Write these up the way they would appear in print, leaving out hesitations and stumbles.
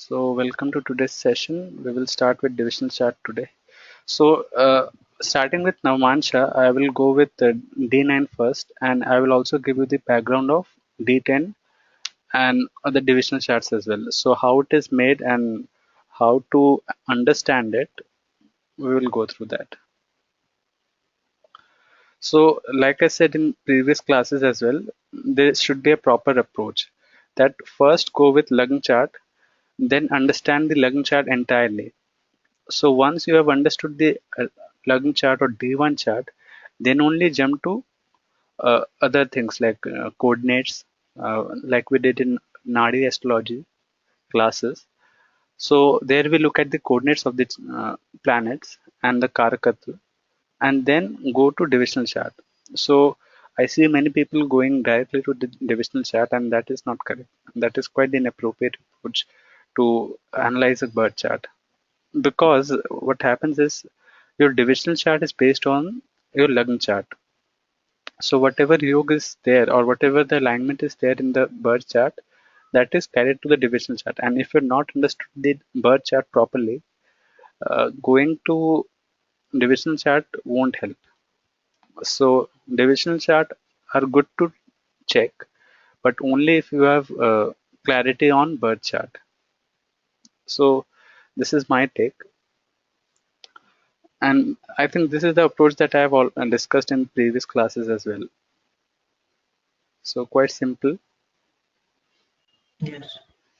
So welcome to today's session. We will start with divisional chart today. So starting with Navamsha, I will go with D9 first, and I will also give you the background of D10 and other divisional charts as well. So how it is made and how to understand it, we will go through that. So like I said in previous classes as well, there should be a proper approach. That first go with Lagna chart, then understand the Lagna chart entirely. So once you have understood the Lagna chart or D1 chart, then only jump to other things like coordinates, like we did in Nadi astrology classes. So there we look at the coordinates of the planets and the Karakatva, and then go to divisional chart. So I see many people going directly to the divisional chart, and that is not correct. That is quite inappropriate approach to analyze a birth chart, because what happens is your divisional chart is based on your Lagna chart. So whatever yoga is there or whatever the alignment is there in the birth chart, that is carried to the divisional chart. And if you're not understood the birth chart properly, going to divisional chart won't help. So divisional chart are good to check, but only if you have clarity on birth chart. So this is my take. And I think this is the approach that I have all discussed in previous classes as well. So quite simple. Yes.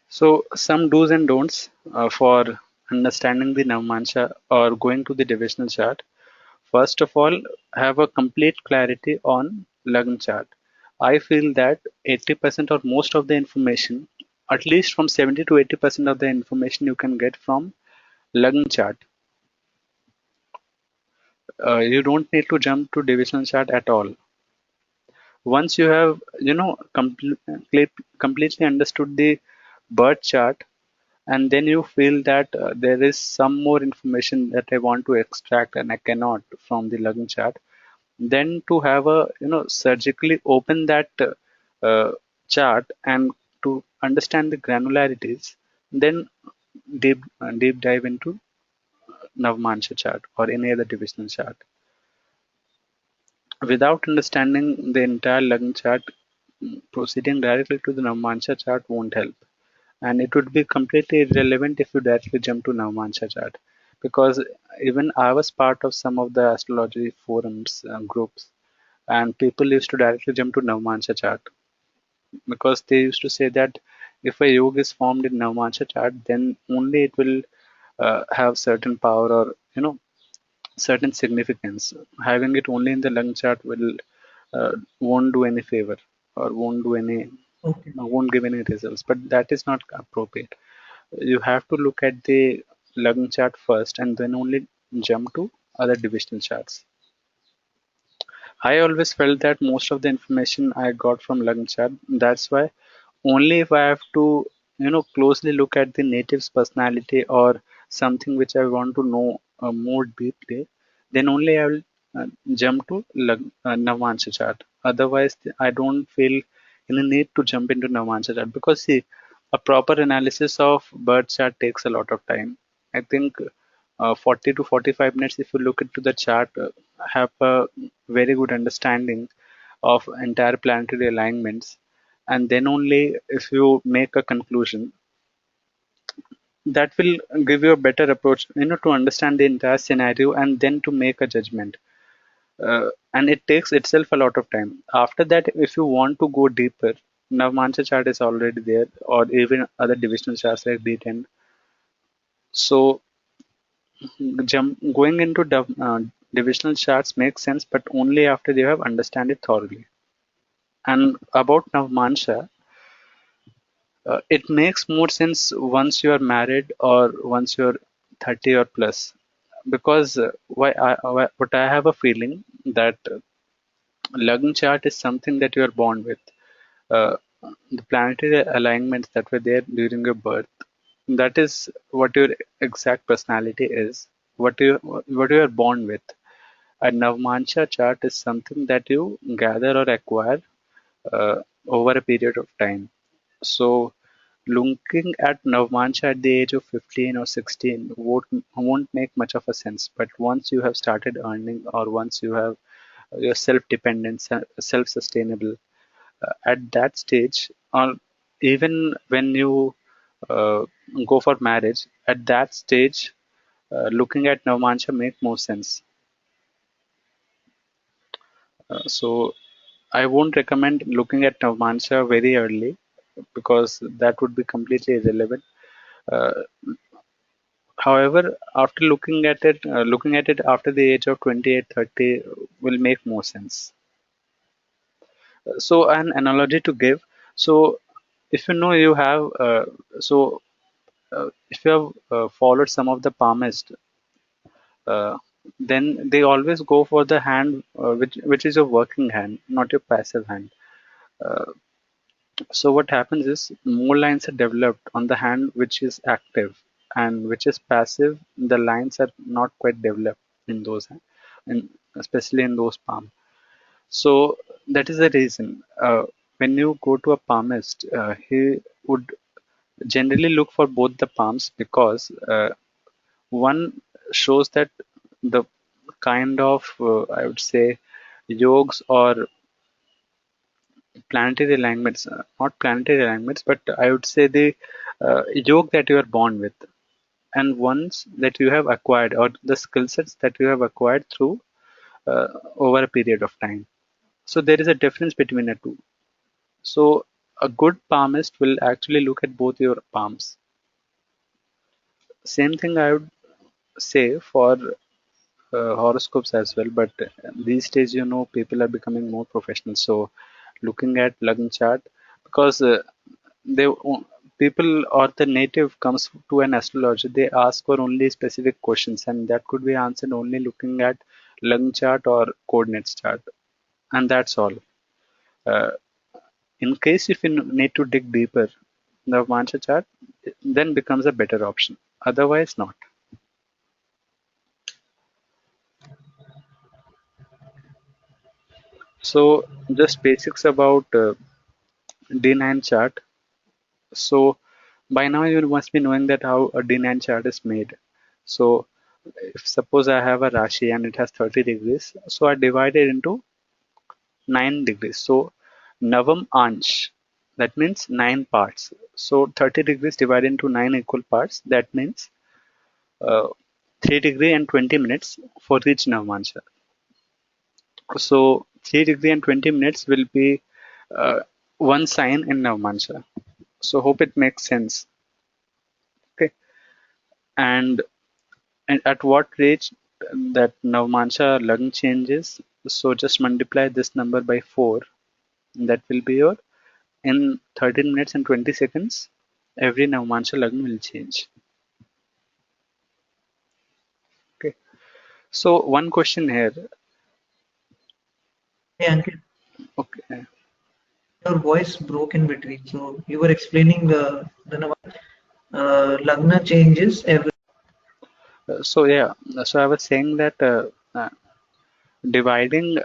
So some do's and don'ts for understanding the Navamsha or going to the divisional chart. First of all, have a complete clarity on Lagna chart. I feel that 80% or most of the information, at least from 70 to 80% of the information you can get from Lagna chart. You don't need to jump to divisional chart at all. Once you have, completely understood the birth chart, and then you feel that there is some more information that I want to extract and I cannot from the Lagna chart, then to have a surgically open that chart and to understand the granularities, then deep dive into Navamsha chart or any other divisional chart. Without understanding the entire Lagna chart, proceeding directly to the Navamsha chart won't help. And it would be completely irrelevant if you directly jump to Navamsha chart, because even I was part of some of the astrology forums groups, and people used to directly jump to Navamsha chart because they used to say that if a yoga is formed in Navamsha chart, then only it will have certain power or certain significance. Having it only in the lung chart will won't do any favor or Okay. won't give any results. But that is not appropriate. You have to look at the lung chart first and then only jump to other divisional charts. I always felt that most of the information I got from lung chart. That's why only if I have to closely look at the native's personality or something which I want to know more deeply, then only I will jump to Navamsha chart. Otherwise, I don't feel any need to jump into Navamsha chart, because see, a proper analysis of birth chart takes a lot of time. I think 40 to 45 minutes if you look into the chart, have a very good understanding of entire planetary alignments, and then only if you make a conclusion, that will give you a better approach to understand the entire scenario and then to make a judgment. And it takes itself a lot of time. After that, if you want to go deeper, Navamsha chart is already there, or even other divisional charts like D10. So going into divisional charts makes sense, but only after you have understand it thoroughly. And about Navamsha, it makes more sense once you are married or once you're 30 or plus, because what I have a feeling that Lagna chart is something that you are born with. Uh, the planetary alignments that were there during your birth, that is what your exact personality is, what you are born with. A Navamsha chart is something that you gather or acquire over a period of time. So Looking at Navamsha at the age of 15 or 16 won't make much of a sense. But once you have started earning, or once you have your self-dependent, self-sustainable, at that stage, or even when you uh, go for marriage, at that stage, looking at Navamsha make more sense. So I won't recommend looking at Navamsha very early because that would be completely irrelevant. Uh, However, after looking at it after the age of 28, 30 will make more sense. So an analogy to give. So if you know you have, so if you have followed some of the palmists, uh, then they always go for the hand which is your working hand, not your passive hand. Uh, so what happens is more lines are developed on the hand which is active, and which is passive. The lines are not quite developed in those, in, especially in those palm. So that is the reason. When you go to a palmist, he would generally look for both the palms because one shows that the kind of I would say yogs or planetary alignments, not planetary alignments, but I would say the yoke that you are born with, and ones that you have acquired, or the skill sets that you have acquired through over a period of time. So there is a difference between the two. So a good palmist will actually look at both your palms. Same thing I would say for horoscopes as well, but these days, people are becoming more professional. So looking at Lagna chart, because they people or the native comes to an astrologer, they ask for only specific questions, and that could be answered only looking at Lagna chart or coordinates chart, and that's all. Uh, in case if you need to dig deeper, the Mancha chart then becomes a better option. Otherwise, not. So just basics about D9 chart. So by now you must be knowing that how a D9 chart is made. So if suppose I have a Rashi and it has 30 degrees, so I divide it into 9 degrees. So Navam Ansh, that means 9 parts. So 30 degrees divided into 9 equal parts. That means uh, 3 degree and 20 minutes for each Navamansha. So 3 degree and 20 minutes will be uh, one sign in Navamansha. So hope it makes sense. Okay. And at what rate that Navamansha Lagn changes, so just multiply this number by 4. That will be your, in 13 minutes and 20 seconds, every Navamansha Lagn will change. Okay. So one question here. Hey, Ankit, Okay. your voice broke in between. So you were explaining Lagna changes every. So yeah. So I was saying that dividing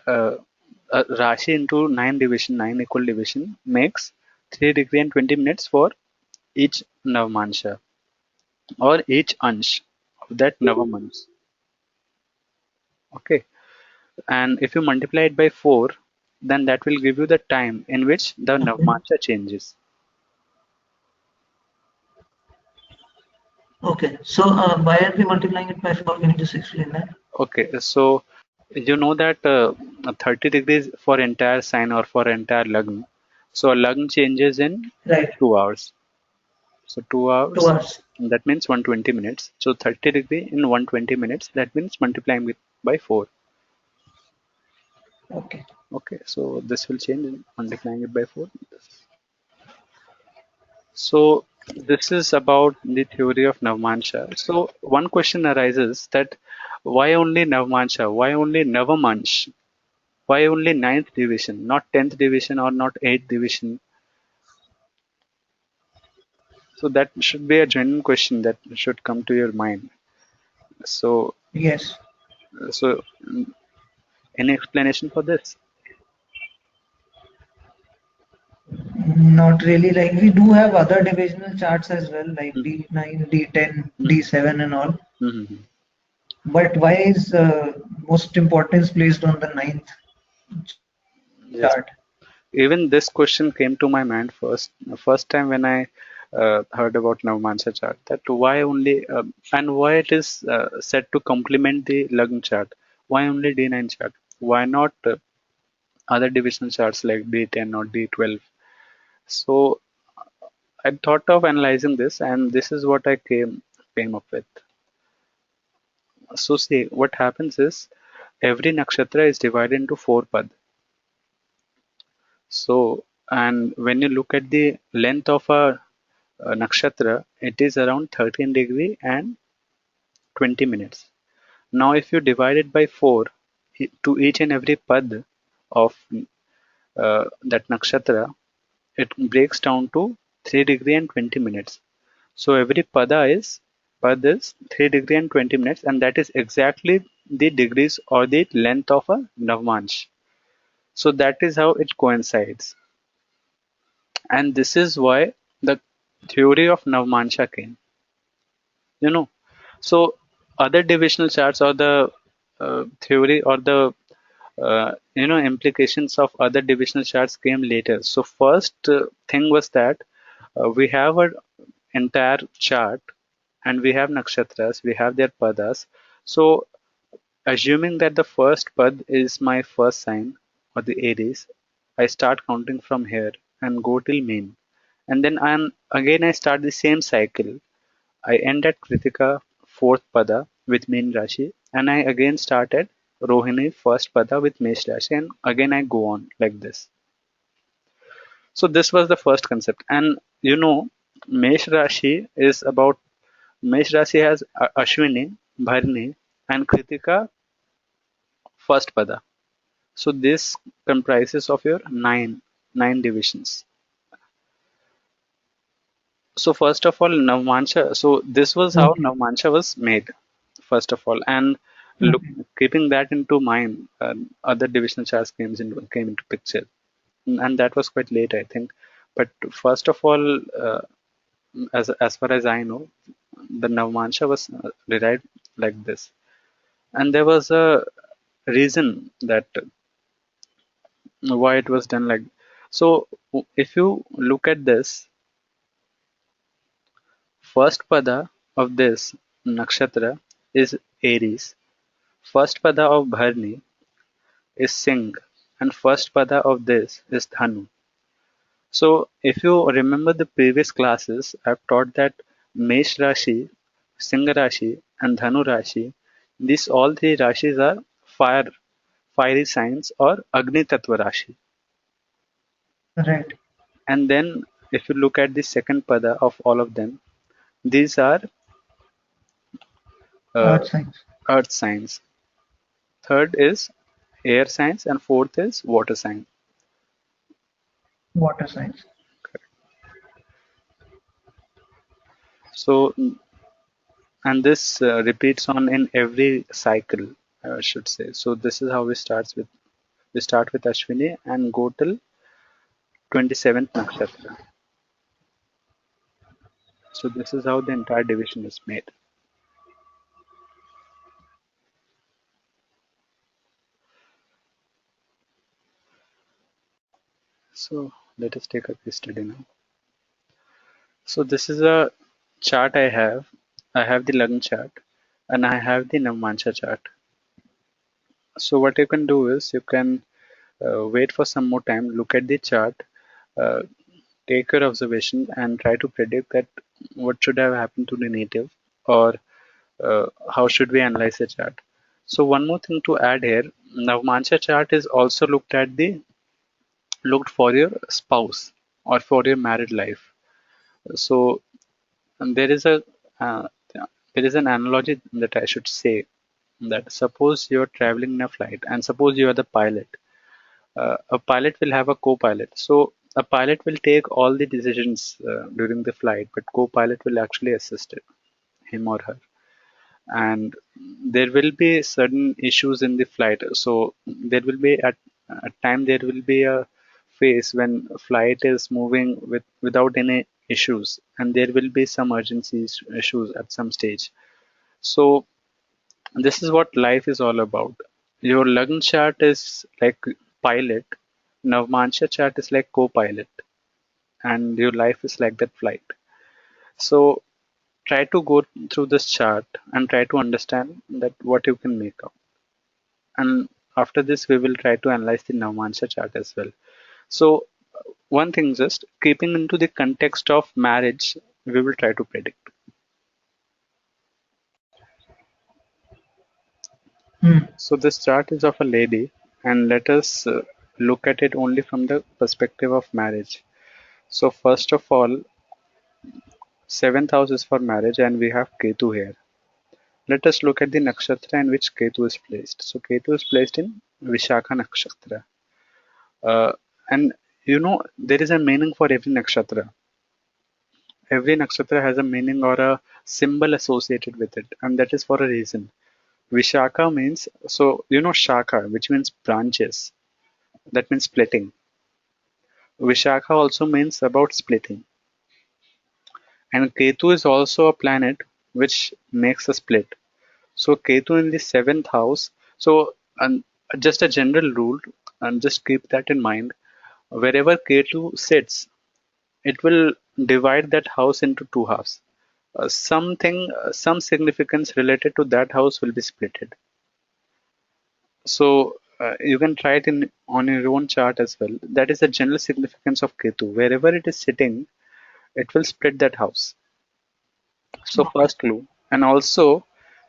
Rashi into 9 equal division makes 3 degree and 20 minutes for each Navamansha, or each Ansh of that Navamansha. Okay. And if you multiply it by 4, then that will give you the time in which the Okay. Navamansha changes. Okay. So why are we multiplying it by 4? Can you just explain that? Okay, so you know that 30 degrees for entire sign or for entire Lagna. So a Lagna changes in Right. 2 hours. So 2 2 hours, hours. that means 120 minutes. So 30 degree in 120 minutes, that means multiplying it by 4. Okay. Okay, so this will change in multiplying it by 4. So this is about the theory of Navamansha. So one question arises that why only Navamansha? Why only Navamansh? Why only ninth division, not 10th division or not 8th division? So that should be a genuine question that should come to your mind. So, Yes. so any explanation for this? Not really. Like we do have other divisional charts as well, like Mhm, D9, D10, mhm, D7, and all. mhm. But why is most importance placed on the ninth chart? Yes. Even this question came to my mind first time when I heard about Navamsha chart. That why only and why it is set to complement the Lagna chart. Why only D9 chart? Why not other divisional charts like D10 or D12? So I thought of analyzing this, and this is what I came up with. So see, what happens is every nakshatra is divided into four pad. So, and when you look at the length of a nakshatra, it is around 13 degree and 20 minutes. Now, if you divide it by 4 to each and every pad of that nakshatra, it breaks down to 3 degree and 20 minutes. So every pad is 3 degree and 20 minutes, and that is exactly the degrees or the length of a Navmansh. So that is how it coincides. And this is why the theory of Navmansha came. You know, so other divisional charts or the theory or the implications of other divisional charts came later. So first thing was that we have an entire chart and we have nakshatras, we have their padas. So assuming that the first pad is my first sign or the Aries, I start counting from here and go till main. And then I start the same cycle. I end at Kritika fourth pada with Meen Rashi, and I again start at Rohini first pada with Mesh Rashi, and again I go on like this. So this was the first concept, and Mesh Rashi is about Mesh Rashi has Ashwini, Bharni, and Kritika first pada. So this comprises of your nine divisions. So first of all, Navmansha. So this was how Okay. Navmansha was made, first of all, and look, Okay. keeping that into mind, other divisional charts came into picture, and that was quite late, I think. But first of all, as far as I know, the Navmansha was derived like this, and there was a reason that why it was done like. So if you look at this, first pada of this nakshatra is Aries. First pada of Bharni is Singh, and first pada of this is Dhanu. So if you remember the previous classes, I've taught that Mesh Rashi, Singh Rashi, and Dhanu Rashi, these all three Rashis are fiery signs or Agni Tattva Rashi. Right. And then if you look at the second pada of all of them, these are uh, Earth signs, earth signs. Third is air signs, and fourth is water sign. water signs. So, and this repeats on in every cycle, I should say. So this is how we start with Ashwini and go till 27th nakshatra. So this is how the entire division is made. So let us take a case study now. So this is a chart I have. I have the Lagna chart and I have the Navmansha chart. So what you can do is you can wait for some more time, look at the chart, uh, take your observation and try to predict that what should have happened to the native, or how should we analyze the chart. So one more thing to add here, Navmansha chart is also looked for your spouse or for your married life. So there is a uh, there is an analogy that I should say, that suppose you're traveling in a flight and suppose you are the pilot. A pilot will have a co-pilot. So a pilot will take all the decisions during the flight, but co-pilot will actually assist him or her. And there will be certain issues in the flight. So there will be at time there will be a face when flight is moving without any issues, and there will be some emergencies issues at some stage. So this is what life is all about. Your Lagn chart is like pilot, Navamsha chart is like co-pilot, and your life is like that flight. So try to go through this chart and try to understand that what you can make out. And after this, we will try to analyze the Navamsha chart as well. So one thing, just keeping into the context of marriage, we will try to predict. Hmm. So this chart is of a lady, and let us look at it only from the perspective of marriage. So first of all, seventh house is for marriage, and we have Ketu here. Let us look at the nakshatra in which Ketu is placed. So Ketu is placed in Vishakha nakshatra, uh, and there is a meaning for every nakshatra. Every nakshatra has a meaning or a symbol associated with it, and that is for a reason. Vishakha means, so Shakha, which means branches. That means splitting. Vishakha also means about splitting. And Ketu is also a planet which makes a split. So Ketu in the seventh house. So just a general rule, and just keep that in mind. Wherever Ketu sits, it will divide that house into two halves. Some significance related to that house will be splitted. So you can try it in on your own chart as well. That is the general significance of Ketu. Wherever it is sitting, it will split that house. So Okay. first clue, and also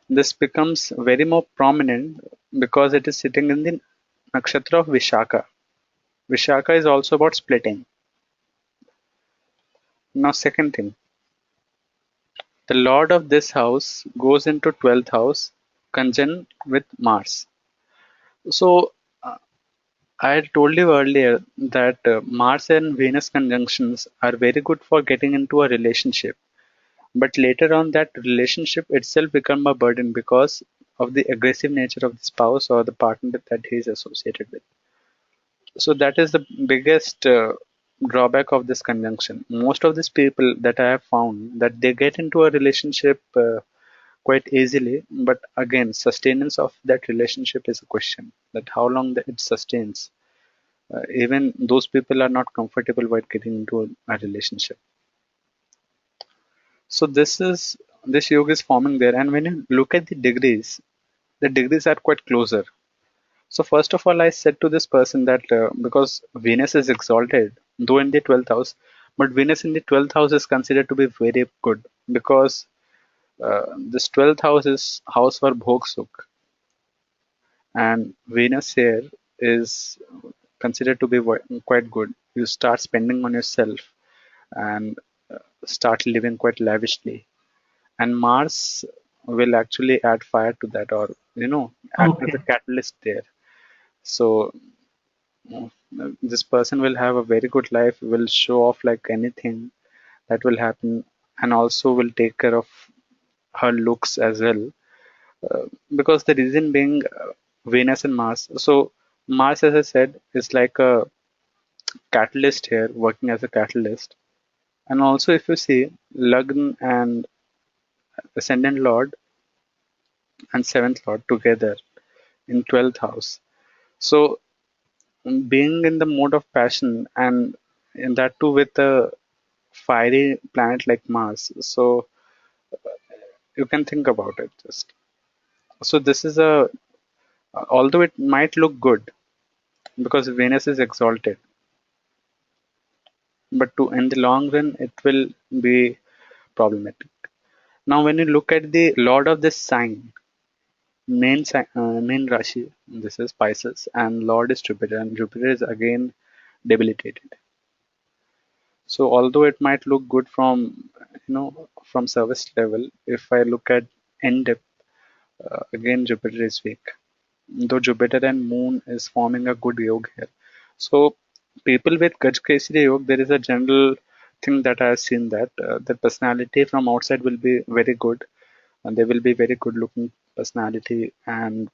this becomes very more prominent because it is sitting in the nakshatra of Vishaka. Vishaka is also about splitting. Now second thing, the lord of this house goes into 12th house conjunct with Mars. So I had told you earlier that Mars and Venus conjunctions are very good for getting into a relationship. But later on, that relationship itself become a burden because of the aggressive nature of the spouse or the partner that he is associated with. So that is the biggest drawback of this conjunction. Most of these people that I have found that they get into a relationship quite easily, but again, sustenance of that relationship is a question. That how long that it sustains. Even those people are not comfortable while getting into a relationship. So this yoga is forming there, and when you look at the degrees are quite closer. So first of all, I said to this person that because Venus is exalted, though in the 12th house, but Venus in the 12th house is considered to be very good because this 12th house is house for Bhog Sukh, and Venus here is considered to be quite good. You start spending on yourself and start living quite lavishly. And Mars will actually add fire to that, or act as a Okay. catalyst there. So uh, this person will have a very good life, will show off like anything that will happen, and also will take care of her looks as well. Because the reason being Venus and Mars. So Mars, as I said, is like a catalyst here, working as a catalyst. And also, if you see Lagn and Ascendant Lord and Seventh Lord together in 12th house. So being in the mode of passion and in that too with a fiery planet like Mars. So you can think about it just. So this is a although it might look good because Venus is exalted, but to in the long run it will be problematic. Now when you look at the Lord of this sign, main Rashi, this is Pisces, and Lord is Jupiter, and Jupiter is again debilitated. So although it might look good from service level, if I look at end depth, again Jupiter is weak. Though Jupiter and Moon is forming a good yoga here. So people with Gajkesari yoga, there is a general thing that I have seen that the personality from outside will be very good, and they will be very good looking personality, and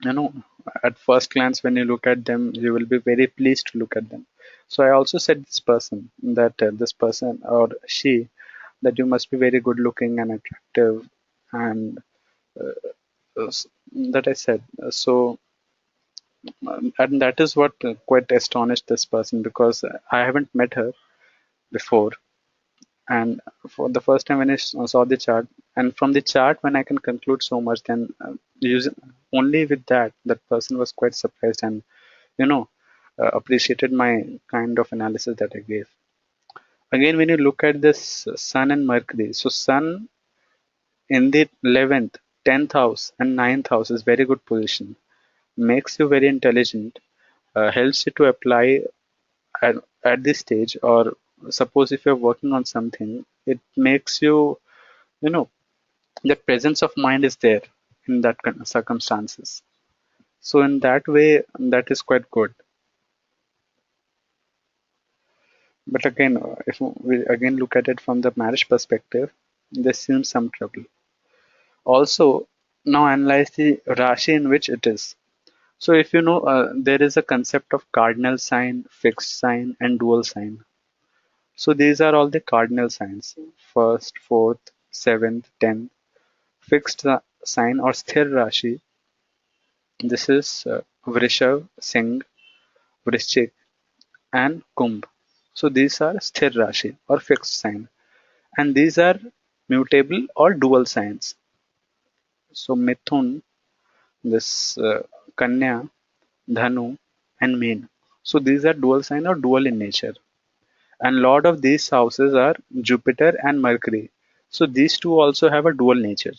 you know at first glance when you look at them, you will be very pleased to look at them. So I also said this person that this person or she, that you must be very good looking and attractive, and that I said. So and that is what quite astonished this person, because I haven't met her before, and for the first time when I saw the chart, and from the chart when I can conclude so much, then using only with that, that person was quite surprised and you know appreciated my kind of analysis that I gave. Again, when you look at this Sun and Mercury, so Sun in the 11th, 10th house and 9th house is very good position, makes you very intelligent, helps you to apply at, at this stage, or suppose if you're working on something, it makes you, you know, the presence of mind is there in that circumstances. So in that way, that is quite good. But again, if we again look at it from the marriage perspective, there seems some trouble. Also, now analyze the Rashi in which it is. So if you know, there is a concept of cardinal sign, fixed sign, and dual sign. So these are all the cardinal signs: first, fourth, seventh, tenth. Fixed sign or sthir Rashi. This is Vrishav, Singh, Vrishchik, and Kumbh. So these are sthir Rashi or fixed sign, and these are mutable or dual signs. So Mithun, this Kanya, Dhanu, and Meen. So these are dual sign or dual in nature. And Lord of these houses are Jupiter and Mercury. So these two also have a dual nature.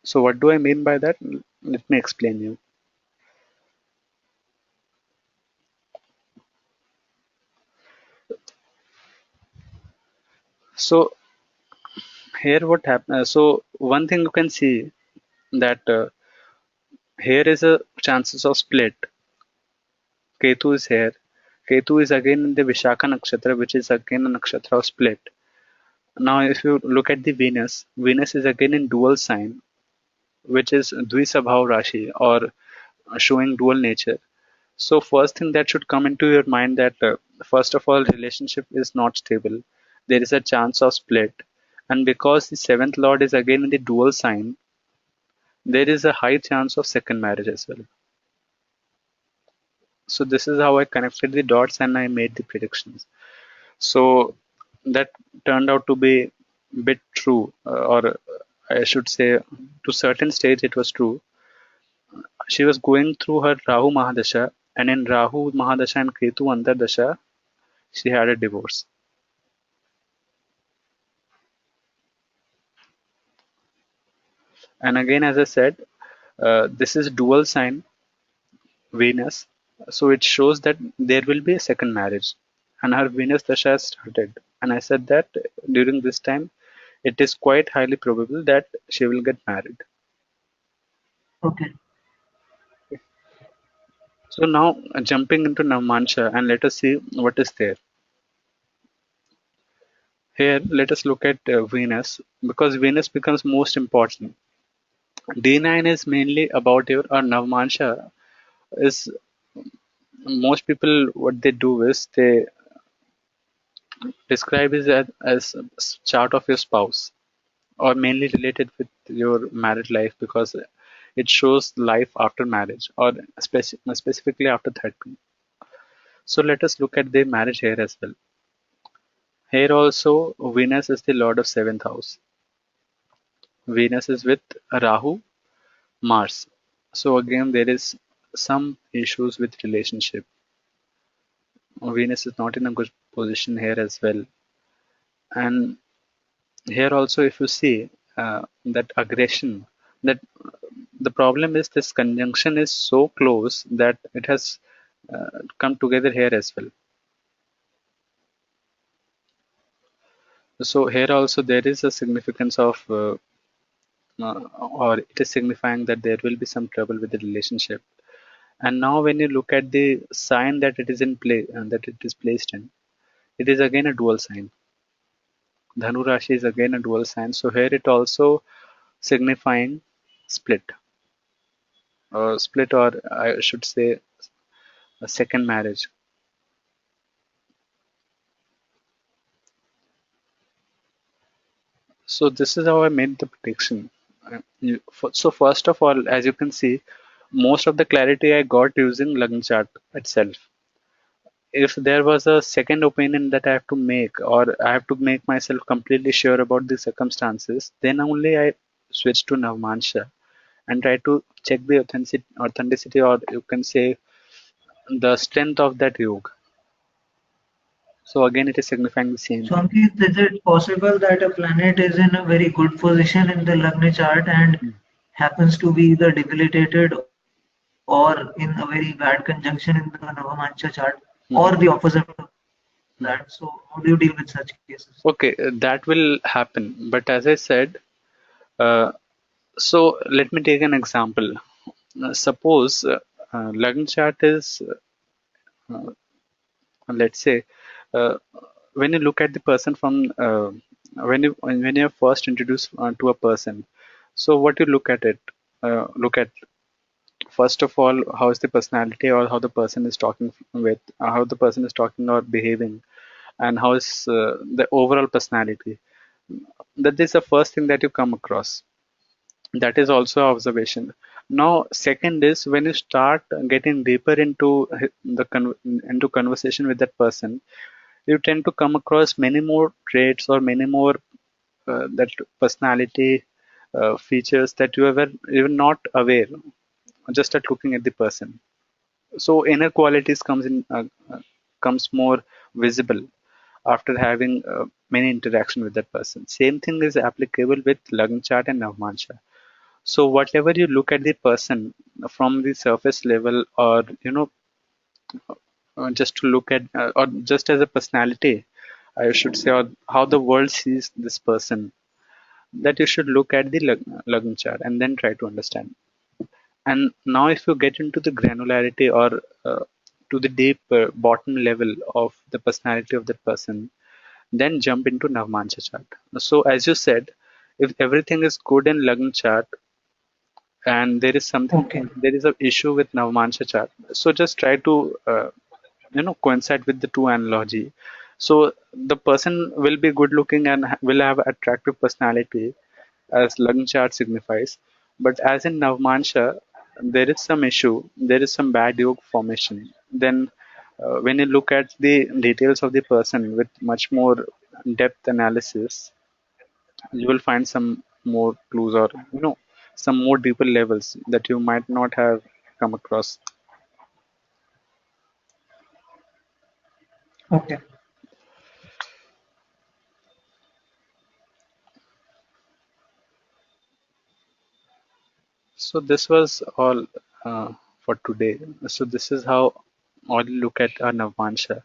So what do I mean by that? Let me explain you. So here what happens? So one thing you can see that here is a chances of split. Ketu is here. Ketu is again in the Vishaka nakshatra, which is again a nakshatra of split. Now, if you look at the Venus, Venus is again in dual sign, which is Dvisabhav Rashi, or showing dual nature. So first thing that should come into your mind that first of all, relationship is not stable. There is a chance of split, and because the seventh lord is again in the dual sign, there is a high chance of second marriage as well. So this is how I connected the dots and I made the predictions. So that turned out to be a bit true, or I should say, to certain stage it was true. She was going through her Rahu Mahadasha, and in Rahu Mahadasha and Ketu Antardasha, she had a divorce. And again, as I said, this is dual sign Venus, so it shows that there will be a second marriage. And her Venus Dasha has started. And I said that during this time, it is quite highly probable that she will get married. Okay. So now jumping into Navamsha, and let us see what is there. Here, let us look at Venus, because Venus becomes most important. D9 is mainly about your, or Navamsha is, most people what they do is they describe it as a chart of your spouse, or mainly related with your married life, because it shows life after marriage, or specifically after 30. So let us look at the marriage here as well. Here also Venus is the lord of seventh house. Venus is with Rahu, Mars. So again there is some issues with relationship. Venus is not in a good position here as well. And here also if you see that aggression, that the problem is this conjunction is so close that it has come together here as well. So here also there is a significance of or it is signifying that there will be some trouble with the relationship. And now when you look at the sign that it is in play and that it is placed in, it is again a dual sign. Dhanu Rashi is again a dual sign. So here it also signifying split, or split, or I should say a second marriage. So this is how I made the prediction. So first of all, as you can see, most of the clarity I got using Lagna chart itself. If there was a second opinion that I have to make, or I have to make myself completely sure about the circumstances, then only I switch to Navamsha and try to check the authenticity, or you can say the strength of that yoga. So again, it is signifying the same So thing. Ankit, is it possible that a planet is in a very good position in the Lagna chart and Mm. happens to be either debilitated or in a very bad conjunction in the Navamsha chart, or the opposite Mhm. of that? So how do you deal with such cases? Okay, that will happen. But as I said, uh, so let me take an example. Suppose Lagna chart is, uh, let's say, uh, when you look at the person from when you're first introduced to a person, so what you look at it, look at first of all, how is the personality, or how the person is talking with, how the person is talking or behaving, and how is the overall personality. That is the first thing that you come across. That is also observation. Now second is when you start getting deeper into into conversation with that person, you tend to come across many more traits, or many more that personality features that you were even not aware just at looking at the person. So inner qualities comes more visible after having many interaction with that person. Same thing is applicable with Lagna chart and Navamsha. So whatever you look at the person from the surface level, or just to look at, or just as a personality, I should say, or how the world sees this person, that you should look at the Lagna chart and then try to understand. And now, if you get into the granularity, or to the deep bottom level of the personality of that person, then jump into Navamsha chart. So, as you said, if everything is good in Lagna chart, and there is something, Okay, there is a issue with Navamsha chart, so just try to coincide with the two analogy. So the person will be good looking and will have attractive personality, as Lagna chart signifies. But as in Navamansha, there is some issue, there is some bad yoga formation. Then, when you look at the details of the person with much more depth analysis, you will find some more clues, or some more deeper levels that you might not have come across. okay. So this was all for today. So this is how all look at our Navamansha.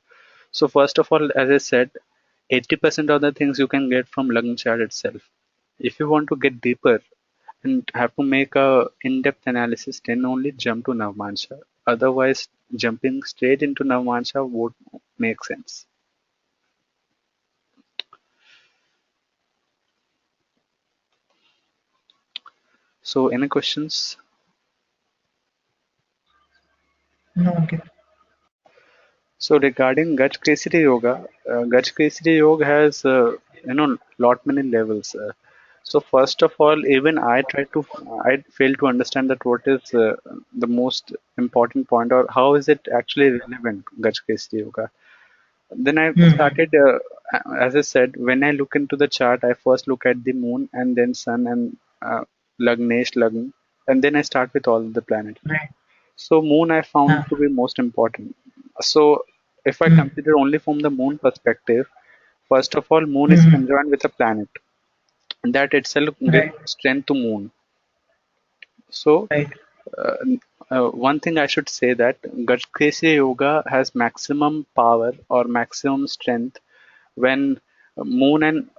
So first of all, as I said, 80% of the things you can get from Lagna chart itself. If you want to get deeper and have to make a in-depth analysis, then only jump to Navamansha. Otherwise, jumping straight into Navamansha won't make sense. So any questions? No, Ankit. So regarding Gaj Kesari Yoga, Gaj Kesari Yoga has lot many levels. So first of all, even I fail to understand that what is the most important point, or how is it actually relevant, Gaj Kesari Yoga. Then I Hmm. started, as I said, when I look into the chart, I first look at the moon and then sun and Lagnesh, Lagn, and then I start with all the planets. Right. So moon I found Ah. to be most important. So if I Hmm. consider only from the moon perspective, first of all, moon is Hmm. conjoined with a planet, and that itself gives Right. strength to moon. So Right. uh, one thing I should say that Gajkesari Yoga has maximum power or maximum strength when moon and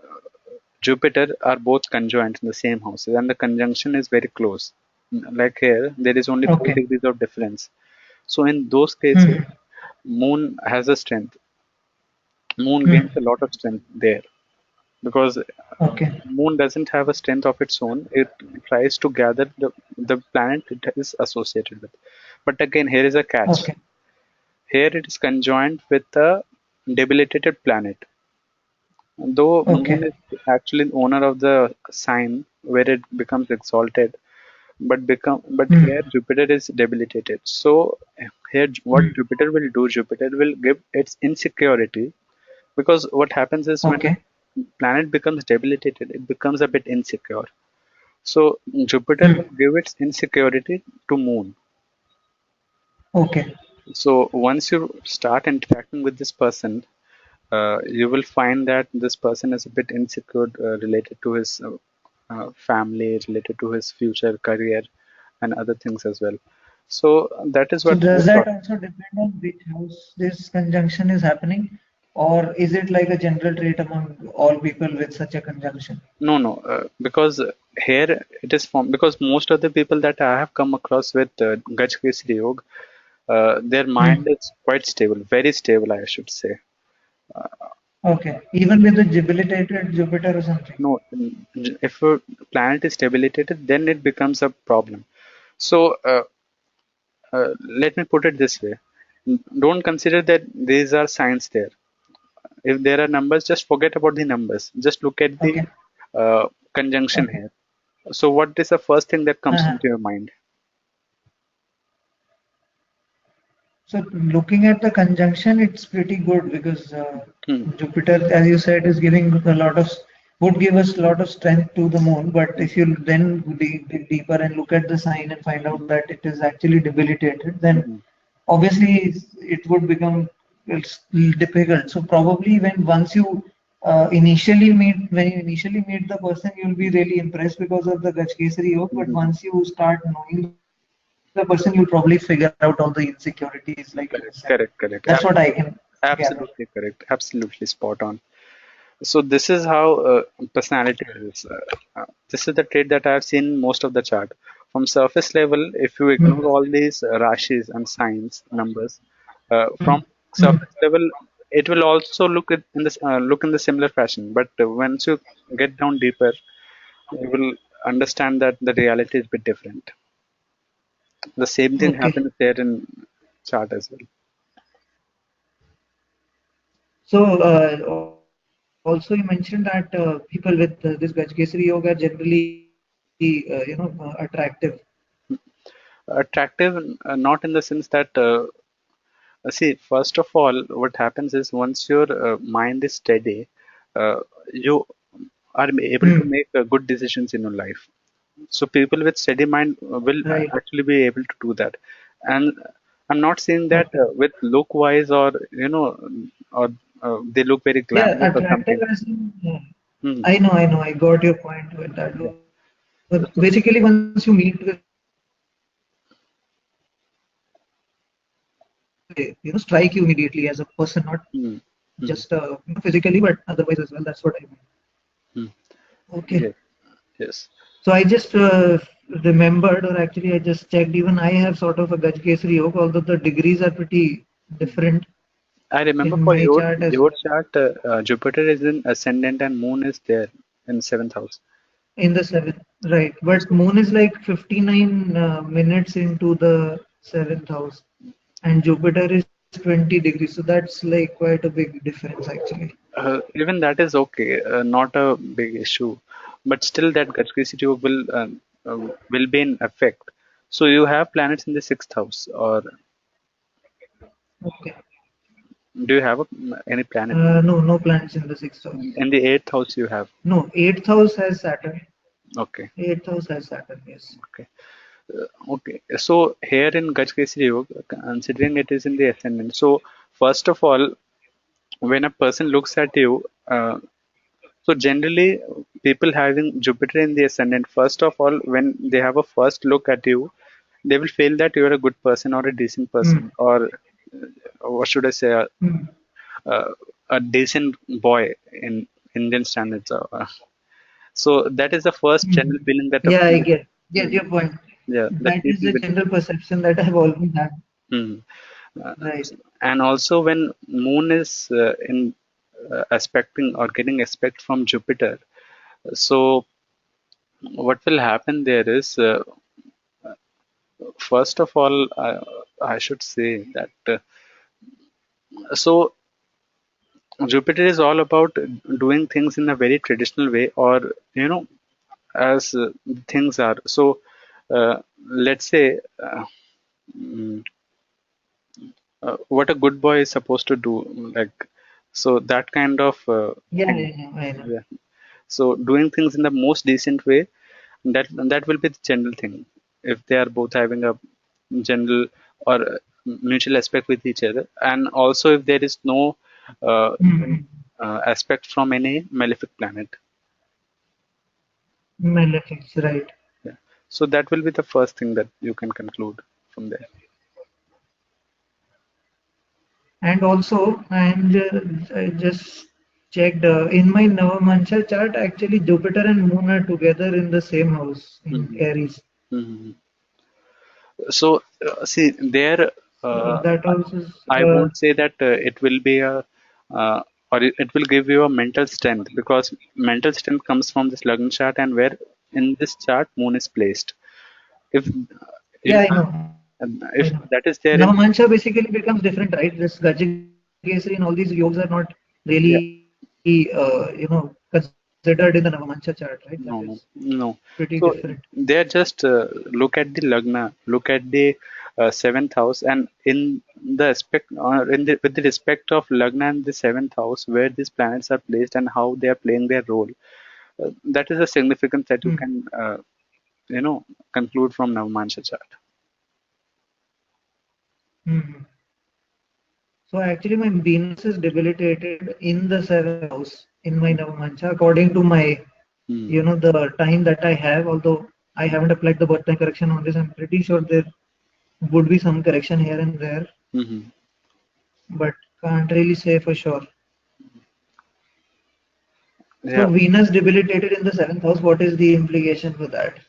Jupiter are both conjoined in the same houses, and the conjunction is very close. Like here, there is only 4 degrees Okay. of difference. So in those cases, Hmm. moon has a strength. Moon gains a Hmm. lot of strength there, because Okay. moon doesn't have a strength of its own. It tries to gather the planet it is associated with. But again, here is a catch. Okay. Here it is conjoined with a debilitated planet. Though Moon Okay. is actually the owner of the sign where it becomes exalted, but here Hmm. Jupiter is debilitated. So here what Hmm. Jupiter will do, Jupiter will give its insecurity, because what happens is when Okay. planet becomes debilitated, it becomes a bit insecure. So Jupiter will Hmm. give its insecurity to Moon. Okay. So once you start interacting with this person, you will find that this person is a bit insecure related to his family, related to his future career, and other things as well. So that is So what we does thought. that also depend on which house this conjunction is happening, or is it like a general trait among all people with such a conjunction? No, no, because here it is from, because most of the people that I have come across with Gaj Kesari Yoga, their mind Hmm. is quite stable, very stable, I should say. Okay. Even with the debilitated Jupiter or something. No, if a planet is debilitated, then it becomes a problem. So let me put it this way: don't consider that these are signs there. If there are numbers, just forget about the numbers. Just look at the Okay. conjunction Okay. here. So, what is the first thing that comes Uh-huh. into your mind? So looking at the conjunction, it's pretty good because Hmm. Jupiter, as you said, is giving a lot of would give us a lot of strength to the moon. But if you then dig deeper and look at the sign and find out that it is actually debilitated, then Hmm. obviously it would become it's difficult. So probably once you when you initially meet the person, you'll be really impressed because of the Gachkesari yoga. But Hmm. once you start knowing the person, you'll probably figure out all the insecurities, like you said. Correct, That's what correct, I can correct. gather. Absolutely correct. Absolutely spot on. So this is how personality is. This is the trait that I have seen most of the chart. From surface level, if you Hmm. ignore all these rashis and signs, numbers, Hmm. from Hmm. surface level, it will also look in the similar fashion. But once you get down deeper, you will understand that the reality is a bit different. The same thing Okay. happens there in chart as well. So also you mentioned that people with this Gajkesari yoga are generally attractive. Attractive, not in the sense that see, first of all, what happens is once your mind is steady, you are able to Hmm. make good decisions in your life. So people with steady mind will Right. actually be able to do that. And I'm not saying that Okay. with look wise, or or they look very Yeah, glamorous or attractive something. as in, Hmm. I know, I got your point with that. Yeah. But So, basically, once you meet with someone, they strike you immediately as a person, not hmm. Hmm. just physically, but otherwise as well. That's what I mean. Hmm. Yes. Okay. Yes. So I just remembered, or actually I just checked. Even I have sort of a Gajkesari yoga, although the degrees are pretty different I remember in for my chart as your well. chart, Jupiter is in ascendant and Moon is there in seventh house. In the seventh, right? But So, Moon is like 59 minutes into the seventh house, and Jupiter is 20 degrees. So that's like quite a big difference, actually. even that is okay, not a big issue, but still that Gachki will be in effect. So you have planets in the sixth house, or Okay. do you have any planet No, no planets in the sixth house. in the eighth house? You have. No, eighth house has Saturn. Okay, Eighth house has Saturn. Yes. okay, okay. So here in Gachki Yoga, considering it is in the ascendant, so first of all, when a person looks at you, so generally, people having Jupiter in the ascendant, first of all, when they have a first look at you, they will feel that you are a good person or a decent person, Hmm. or what should I say, Hmm. a decent boy in Indian standards. So that is the first Hmm. general feeling that Yeah, I get mm, your point. yeah, that That is people the will. general perception that I've always had. Mm. Uh, Right. and also when Moon is in aspecting or getting aspect from Jupiter, so what will happen there is, first of all, I should say that so Jupiter is all about doing things in a very traditional way, or as things are. So, let's say mm, what a good boy is supposed to do, like so that kind of Yeah, thing. I know. Yeah. So doing things in the most decent way, that will be the general thing. If they are both having a general or mutual aspect with each other, and also if there is no even Mhm. aspect from any malefic planet. Malefics, right. Yeah. So that will be the first thing that you can conclude from there. And also, I just checked in my Navamsha chart, actually Jupiter and Moon are together in the same house in Hmm. Aries. Hmm. So see there, So uh, that also is, I won't say that it will be a or it will give you a mental strength, because mental strength comes from this Lagna chart and where in this chart Moon is placed. If yeah, you I have, know, and I if know. that is there in Navamsha basically becomes different, right? This Gajageshri and all these yogs are not really, yeah, considered in the Navamsha chart, right? That is no. pretty different. So they just look at the Lagna, look at the seventh house, and in the aspect in the with the respect of Lagna and the seventh house, where these planets are placed and how they are playing their role. That is a significance that you Hmm. can conclude from Navamansha chart. Hmm. So actually, my Venus is debilitated in the seventh house in my Navamsha, according to my, Hmm. the time that I have. Although I haven't applied the birth time correction on this, I'm pretty sure there would be some correction here and there, Hmm. but can't really say for sure. So Yeah, Venus debilitated in the seventh house. What is the implication for that?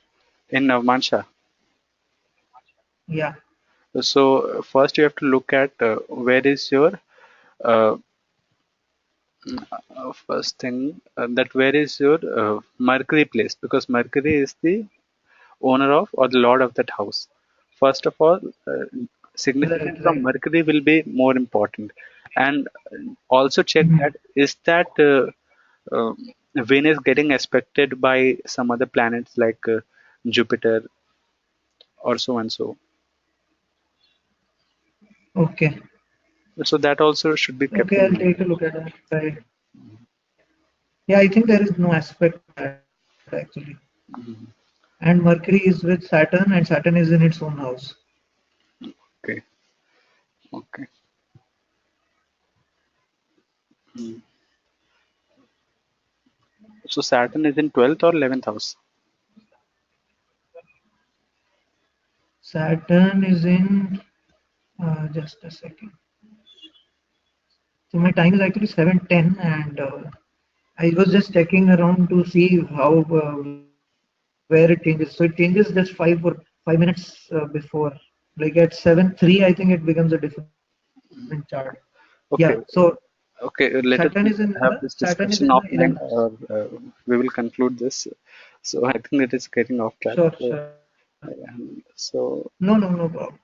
in Navamansha. Yeah. So first you have to look at where is your uh, first thing that where is your Mercury placed, because Mercury is the owner of or the lord of that house. First of all, Right. significance of Right. Mercury will be more important, and also check Hmm. that is that uh, Venus getting aspected by some other planets like Jupiter or so and so. Okay. So that also should be kept Okay, in I'll mind. take a look at that. Right. Yeah, I think there is no aspect to that actually. Mhm. And Mercury is with Saturn, and Saturn is in its own house. Okay, okay. Mm. So Saturn is in 12th or 11th house. Saturn is in, just a second. So my time is actually 7:10, and I was just checking around to see how where it changes. So it changes just 5 minutes before. Like at 7:03, I think it becomes a different chart. Yeah. So Okay, Saturn is okay. in Let the us have Saturn this is in the discussion 11th house. offline, or we will conclude this. So I think it is getting off track. Sure, sure. So No, no, no problem.